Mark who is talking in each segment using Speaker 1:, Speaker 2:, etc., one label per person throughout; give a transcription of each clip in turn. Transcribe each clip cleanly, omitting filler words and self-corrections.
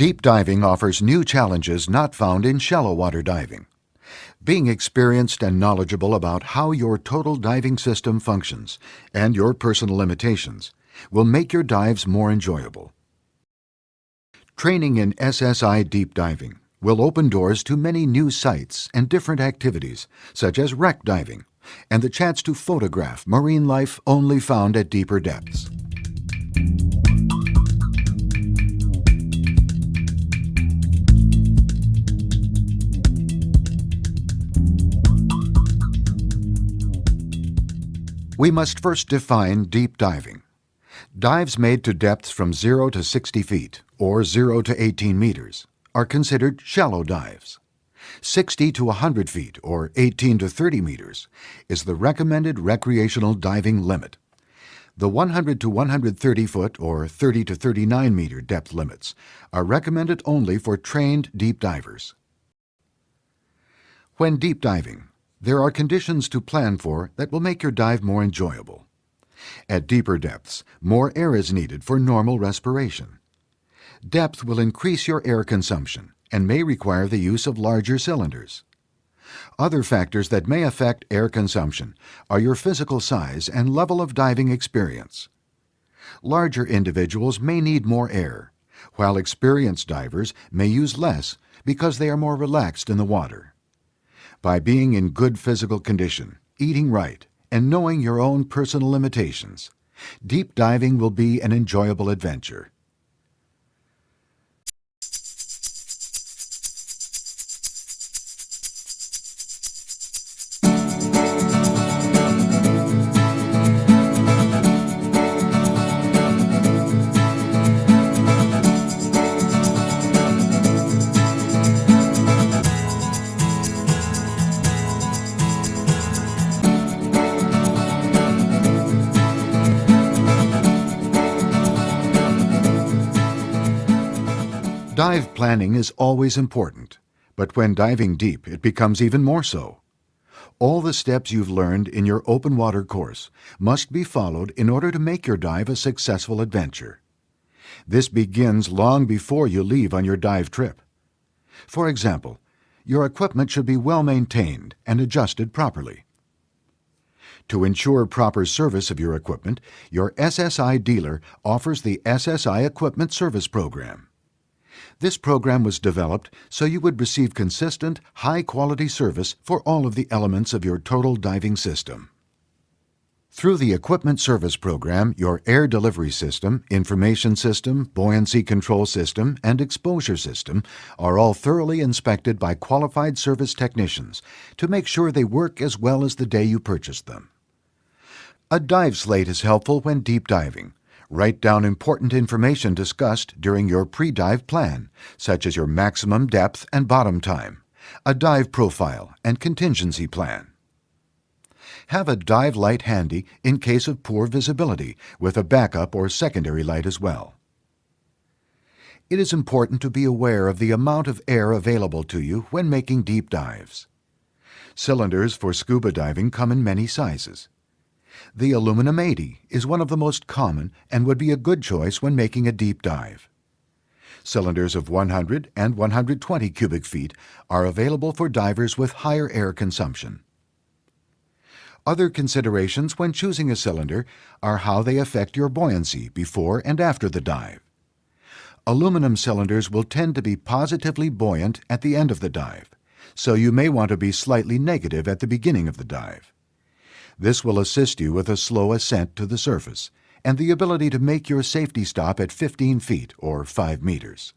Speaker 1: Deep diving offers new challenges not found in shallow water diving. Being experienced and knowledgeable about how your total diving system functions and your personal limitations will make your dives more enjoyable. Training in SSI deep diving will open doors to many new sites and different activities, such as wreck diving and the chance to photograph marine life only found at deeper depths. We must first define deep diving. Dives made to depths from 0 to 60 feet, or 0 to 18 meters, are considered shallow dives. 60 to 100 feet, or 18 to 30 meters, is the recommended recreational diving limit. The 100 to 130 foot, or 30 to 39 meter depth limits are recommended only for trained deep divers. When deep diving, there are conditions to plan for that will make your dive more enjoyable. At deeper depths, more air is needed for normal respiration. Depth will increase your air consumption and may require the use of larger cylinders. Other factors that may affect air consumption are your physical size and level of diving experience. Larger individuals may need more air, while experienced divers may use less because they are more relaxed in the water. By being in good physical condition, eating right, and knowing your own personal limitations, deep diving will be an enjoyable adventure. Dive planning is always important, but when diving deep, it becomes even more so. All the steps you've learned in your open water course must be followed in order to make your dive a successful adventure. This begins long before you leave on your dive trip. For example, your equipment should be well maintained and adjusted properly. To ensure proper service of your equipment, your SSI dealer offers the SSI Equipment Service Program. This program was developed so you would receive consistent, high-quality service for all of the elements of your total diving system. Through the Equipment Service Program, your air delivery system, information system, buoyancy control system, and exposure system are all thoroughly inspected by qualified service technicians to make sure they work as well as the day you purchased them. A dive slate is helpful when deep diving. Write down important information discussed during your pre-dive plan, such as your maximum depth and bottom time, a dive profile, and contingency plan. Have a dive light handy in case of poor visibility, with a backup or secondary light as well. It is important to be aware of the amount of air available to you when making deep dives. Cylinders for scuba diving come in many sizes. The aluminum 80 is one of the most common and would be a good choice when making a deep dive. Cylinders of 100 and 120 cubic feet are available for divers with higher air consumption. Other considerations when choosing a cylinder are how they affect your buoyancy before and after the dive. Aluminum cylinders will tend to be positively buoyant at the end of the dive, so you may want to be slightly negative at the beginning of the dive. This will assist you with a slow ascent to the surface and the ability to make your safety stop at 15 feet or 5 meters.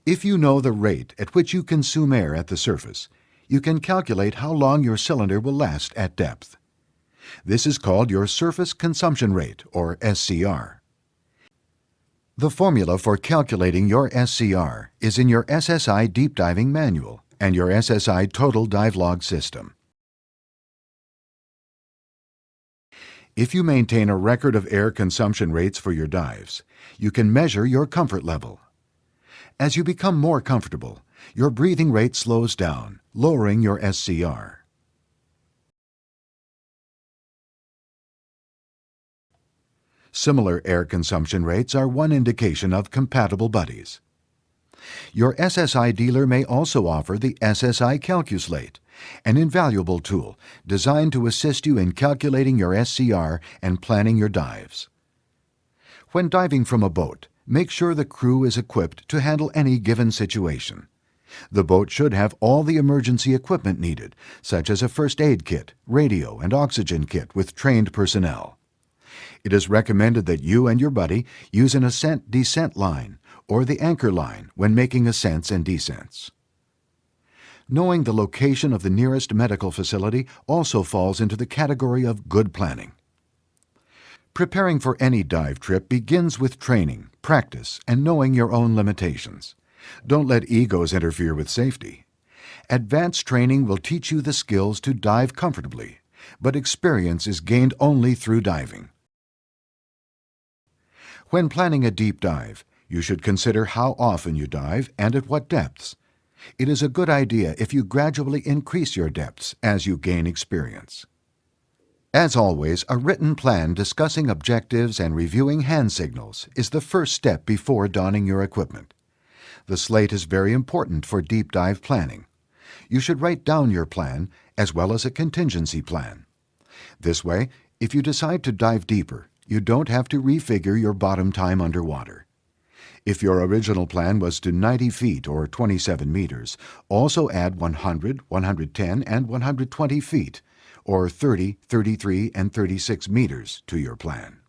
Speaker 1: If you know the rate at which you consume air at the surface, you can calculate how long your cylinder will last at depth. This is called your surface consumption rate, or SCR. The formula for calculating your SCR is in your SSI Deep Diving Manual and your SSI Total Dive Log System. If you maintain a record of air consumption rates for your dives, you can measure your comfort level. As you become more comfortable, your breathing rate slows down, lowering your SCR. Similar air consumption rates are one indication of compatible buddies. Your SSI dealer may also offer the SSI Calcuslate, an invaluable tool designed to assist you in calculating your SCR and planning your dives. When diving from a boat, make sure the crew is equipped to handle any given situation. The boat should have all the emergency equipment needed, such as a first aid kit, radio, and oxygen kit with trained personnel. It is recommended that you and your buddy use an ascent-descent line or the anchor line when making ascents and descents. Knowing the location of the nearest medical facility also falls into the category of good planning. Preparing for any dive trip begins with training, practice, and knowing your own limitations. Don't let egos interfere with safety. Advanced training will teach you the skills to dive comfortably, but experience is gained only through diving. When planning a deep dive, you should consider how often you dive and at what depths. It is a good idea if you gradually increase your depths as you gain experience. As always, a written plan discussing objectives and reviewing hand signals is the first step before donning your equipment. The slate is very important for deep dive planning. You should write down your plan as well as a contingency plan. This way, if you decide to dive deeper, you don't have to refigure your bottom time underwater. If your original plan was to 90 feet or 27 meters, also add 100, 110, and 120 feet, or 30, 33, and 36 meters to your plan.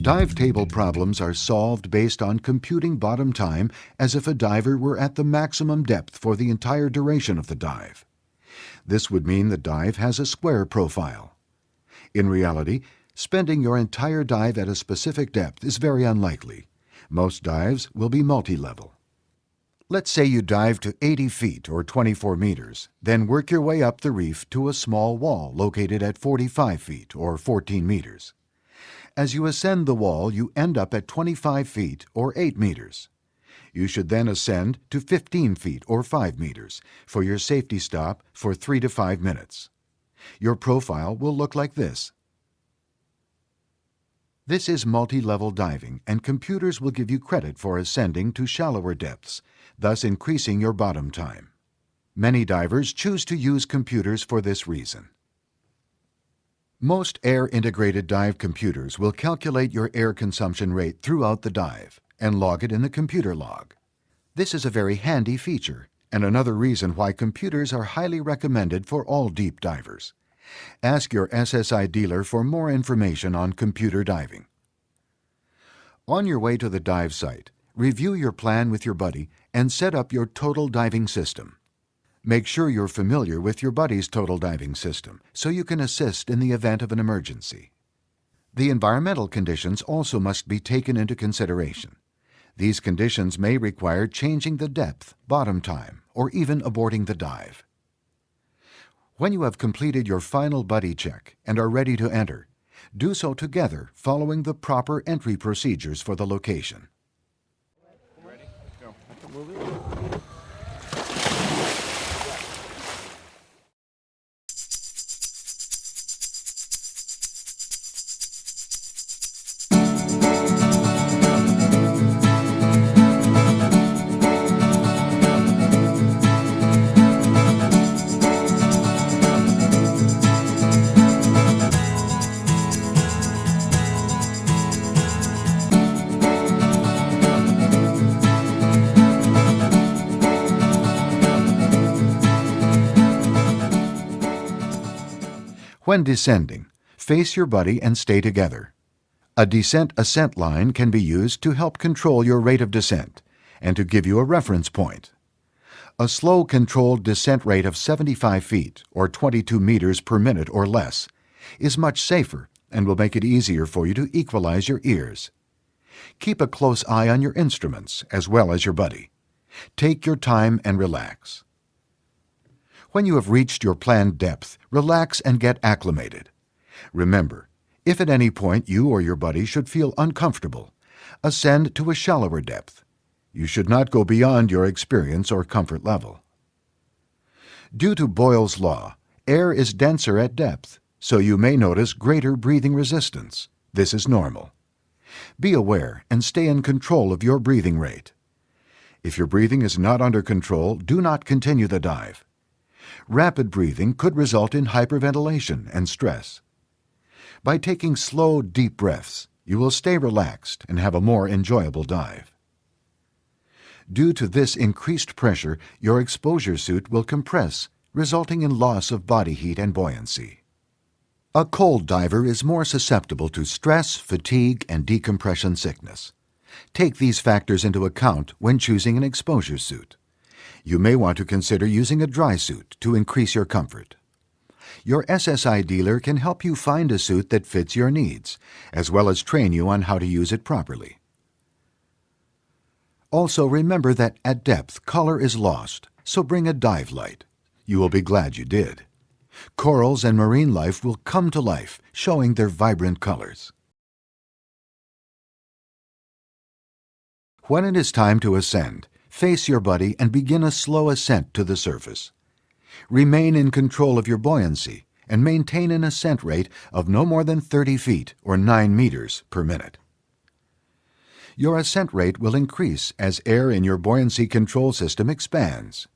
Speaker 1: Dive table problems are solved based on computing bottom time as if a diver were at the maximum depth for the entire duration of the dive. This would mean the dive has a square profile. In reality, spending your entire dive at a specific depth is very unlikely. Most dives will be multi-level. Let's say you dive to 80 feet or 24 meters, then work your way up the reef to a small wall located at 45 feet or 14 meters. As you ascend the wall, you end up at 25 feet or 8 meters. You should then ascend to 15 feet or 5 meters for your safety stop for 3 to 5 minutes. Your profile will look like this. This is multi-level diving, and computers will give you credit for ascending to shallower depths, thus increasing your bottom time. Many divers choose to use computers for this reason. Most air-integrated dive computers will calculate your air consumption rate throughout the dive and log it in the computer log. This is a very handy feature and another reason why computers are highly recommended for all deep divers. Ask your SSI dealer for more information on computer diving. On your way to the dive site, review your plan with your buddy and set up your total diving system. Make sure you're familiar with your buddy's total diving system so you can assist in the event of an emergency. The environmental conditions also must be taken into consideration. These conditions may require changing the depth, bottom time, or even aborting the dive. When you have completed your final buddy check and are ready to enter, do so together following the proper entry procedures for the location.
Speaker 2: Ready? Go.
Speaker 1: When descending, face your buddy and stay together. A descent-ascent line can be used to help control your rate of descent and to give you a reference point. A slow, controlled descent rate of 75 feet or 22 meters per minute or less is much safer and will make it easier for you to equalize your ears. Keep a close eye on your instruments as well as your buddy. Take your time and relax. When you have reached your planned depth, relax and get acclimated. Remember, if at any point you or your buddy should feel uncomfortable, ascend to a shallower depth. You should not go beyond your experience or comfort level. Due to Boyle's law, air is denser at depth, so you may notice greater breathing resistance. This is normal. Be aware and stay in control of your breathing rate. If your breathing is not under control, do not continue the dive. Rapid breathing could result in hyperventilation and stress. By taking slow, deep breaths, you will stay relaxed and have a more enjoyable dive. Due to this increased pressure, your exposure suit will compress, resulting in loss of body heat and buoyancy. A cold diver is more susceptible to stress, fatigue, and decompression sickness. Take these factors into account when choosing an exposure suit. You may want to consider using a dry suit to increase your comfort. Your SSI dealer can help you find a suit that fits your needs, as well as train you on how to use it properly. Also remember that at depth, color is lost, so bring a dive light. You will be glad you did. Corals and marine life will come to life, showing their vibrant colors. When it is time to ascend, face your buddy and begin a slow ascent to the surface. Remain in control of your buoyancy and maintain an ascent rate of no more than 30 feet or 9 meters per minute. Your ascent rate will increase as air in your buoyancy control system expands.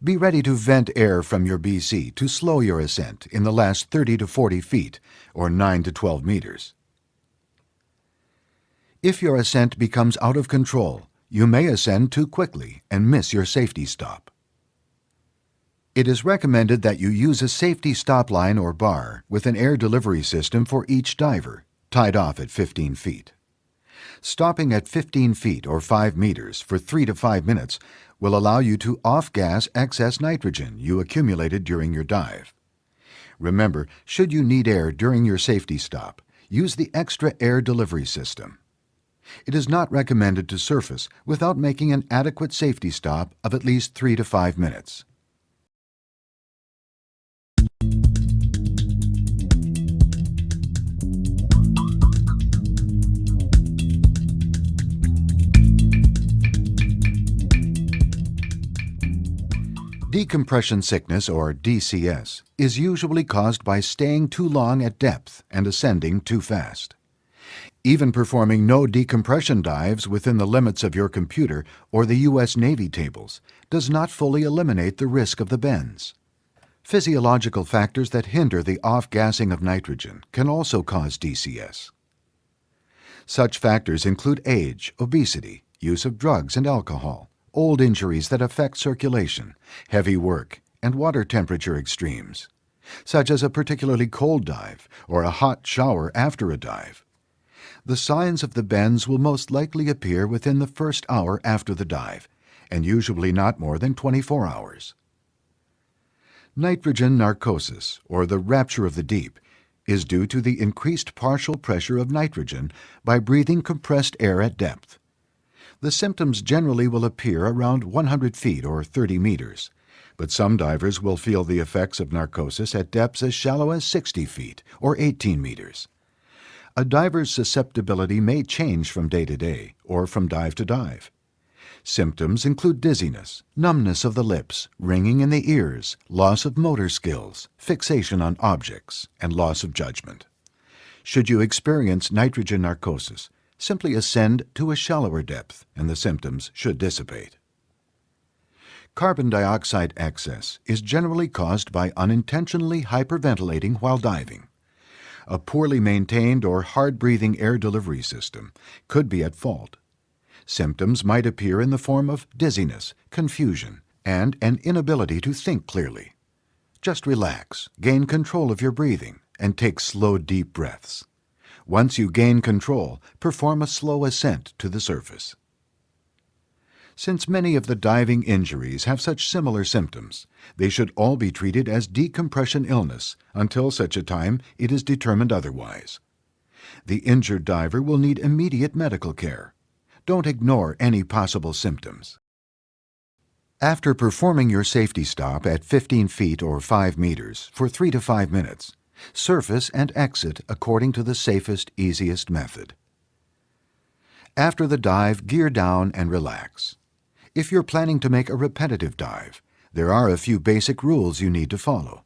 Speaker 1: Be ready to vent air from your BC to slow your ascent in the last 30 to 40 feet or 9 to 12 meters. If your ascent becomes out of control, you may ascend too quickly and miss your safety stop. It is recommended that you use a safety stop line or bar with an air delivery system for each diver, tied off at 15 feet. Stopping at 15 feet or 5 meters for 3 to 5 minutes will allow you to off-gas excess nitrogen you accumulated during your dive. Remember, should you need air during your safety stop, use the extra air delivery system. It is not recommended to surface without making an adequate safety stop of at least 3 to 5 minutes. Decompression sickness, or DCS, is usually caused by staying too long at depth and ascending too fast. Even performing no decompression dives within the limits of your computer or the U.S. Navy tables does not fully eliminate the risk of the bends. Physiological factors that hinder the off-gassing of nitrogen can also cause DCS. Such factors include age, obesity, use of drugs and alcohol, old injuries that affect circulation, heavy work, and water temperature extremes, such as a particularly cold dive or a hot shower after a dive. The signs of the bends will most likely appear within the first hour after the dive, and usually not more than 24 hours. Nitrogen narcosis, or the rapture of the deep, is due to the increased partial pressure of nitrogen by breathing compressed air at depth. The symptoms generally will appear around 100 feet or 30 meters, but some divers will feel the effects of narcosis at depths as shallow as 60 feet or 18 meters. A diver's susceptibility may change from day to day or from dive to dive. Symptoms include dizziness, numbness of the lips, ringing in the ears, loss of motor skills, fixation on objects, and loss of judgment. Should you experience nitrogen narcosis, simply ascend to a shallower depth and the symptoms should dissipate. Carbon dioxide excess is generally caused by unintentionally hyperventilating while diving. A poorly maintained or hard-breathing air delivery system could be at fault. Symptoms might appear in the form of dizziness, confusion, and an inability to think clearly. Just relax, gain control of your breathing, and take slow, deep breaths. Once you gain control, perform a slow ascent to the surface. Since many of the diving injuries have such similar symptoms, they should all be treated as decompression illness until such a time it is determined otherwise. The injured diver will need immediate medical care. Don't ignore any possible symptoms. After performing your safety stop at 15 feet or 5 meters for 3 to 5 minutes, surface and exit according to the safest, easiest method. After the dive, gear down and relax. If you're planning to make a repetitive dive, there are a few basic rules you need to follow.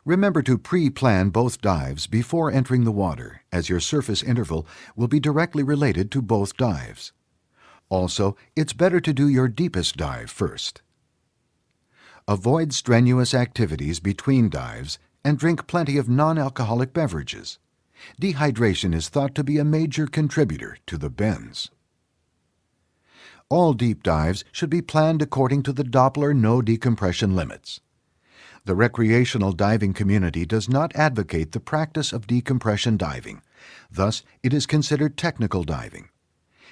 Speaker 1: Remember to pre-plan both dives before entering the water, as your surface interval will be directly related to both dives. Also, it's better to do your deepest dive first. Avoid strenuous activities between dives and drink plenty of non-alcoholic beverages. Dehydration is thought to be a major contributor to the bends. All deep dives should be planned according to the Doppler no decompression limits. The recreational diving community does not advocate the practice of decompression diving. Thus, it is considered technical diving.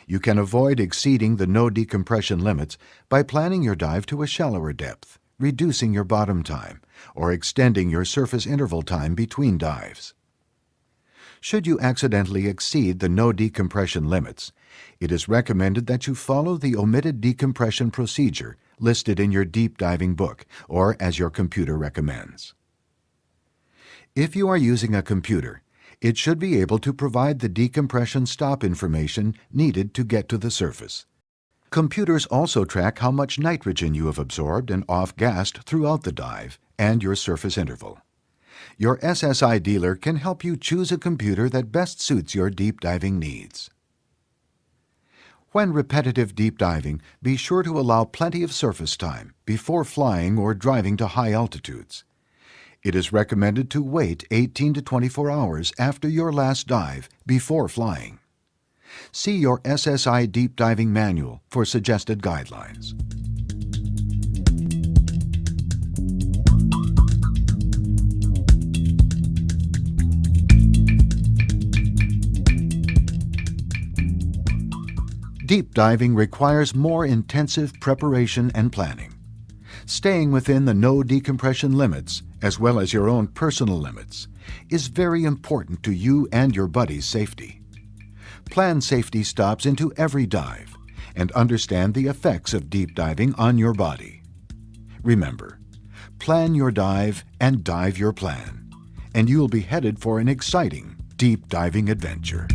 Speaker 1: You can avoid exceeding the no decompression limits by planning your dive to a shallower depth, reducing your bottom time, or extending your surface interval time between dives. Should you accidentally exceed the no decompression limits, it is recommended that you follow the omitted decompression procedure listed in your deep diving book or as your computer recommends. If you are using a computer, it should be able to provide the decompression stop information needed to get to the surface. Computers also track how much nitrogen you have absorbed and off-gassed throughout the dive and your surface interval. Your SSI dealer can help you choose a computer that best suits your deep diving needs. When repetitive deep diving, be sure to allow plenty of surface time before flying or driving to high altitudes. It is recommended to wait 18 to 24 hours after your last dive before flying. See your SSI deep diving manual for suggested guidelines. Deep diving requires more intensive preparation and planning. Staying within the no decompression limits, as well as your own personal limits, is very important to you and your buddy's safety. Plan safety stops into every dive and understand the effects of deep diving on your body. Remember, plan your dive and dive your plan, and you'll be headed for an exciting deep diving adventure.